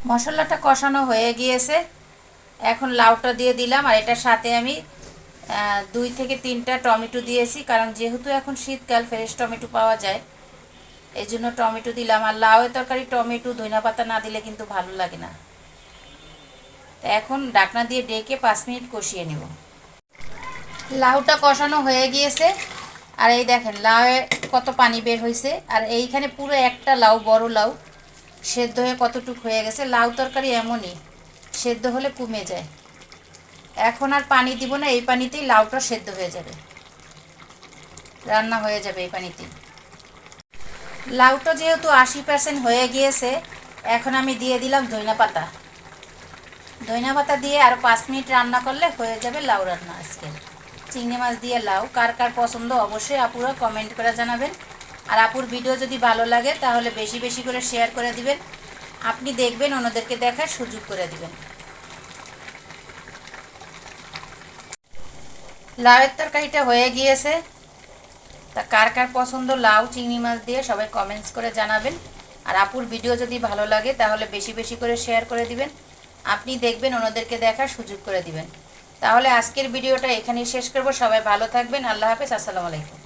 মশলাটা কষানো হয়ে গিয়েছে। এখন লাউটা দিয়ে দিলাম, আর এটার সাথে আমি 2 থেকে 3টা টমেটো দিয়েছি, কারণ যেহেতু এখন শীতকাল ফ্রেশ টমেটো পাওয়া যায়, এই জন্য টমেটো দিলাম। আর লাউয়ের তরকারি টমেটো ধনিয়া পাতা না দিলে কিন্তু ভালো লাগে না। তো এখন ঢাকনা দিয়ে ডেকে 5 মিনিট কষিয়ে নেব। লাউটা কষানো হয়ে গিয়েছে, আর এই দেখেন লাউয়ে কত পানি বের হয়েছে। আর এইখানে পুরো একটা লাউ, বড় লাউ সেদ্ধ হয়ে কতটুকু হয়ে গেছে। লাউ তরকারি এমনই, সেদ্ধ হলে কমে যায়। এখন আর পানি দিব না, এই পানিতেই লাউটা সেদ্ধ হয়ে যাবে, রান্না হয়ে যাবে এই পানিতেই। লাউটা যেহেতু 80% হয়ে গিয়েছে, এখন আমি দিয়ে দিলাম ধনিয়া পাতা। ধনিয়া পাতা দিয়ে আরও 5 মিনিট রান্না করলে হয়ে যাবে লাউ রান্না আজকে। চিংড়ি মাছ দিয়ে লাউ কার কার পছন্দ অবশ্যই আপুরা কমেন্ট করে জানাবেন। আর আপুর ভিডিও যদি ভালো লাগে তাহলে বেশি বেশি করে শেয়ার করে দিবেন। আপনি দেখবেন, অন্যদেরকে দেখার সুযোগ করে দিবেন। লাউয়ের তরকারিটা হয়ে গিয়েছে। তা কার কার পছন্দ লাউ চিংড়ি মাছ দিয়ে সবাই কমেন্টস করে জানাবেন। আর আপুর ভিডিও যদি ভালো লাগে তাহলে বেশি বেশি করে শেয়ার করে দিবেন। আপনি দেখবেন, অন্যদেরকে দেখার সুযোগ করে দিবেন। তাহলে আজকের ভিডিওটা এখানেই শেষ করব। সবাই ভালো থাকবেন। আল্লাহ হাফেজ। আসসালামু আলাইকুম।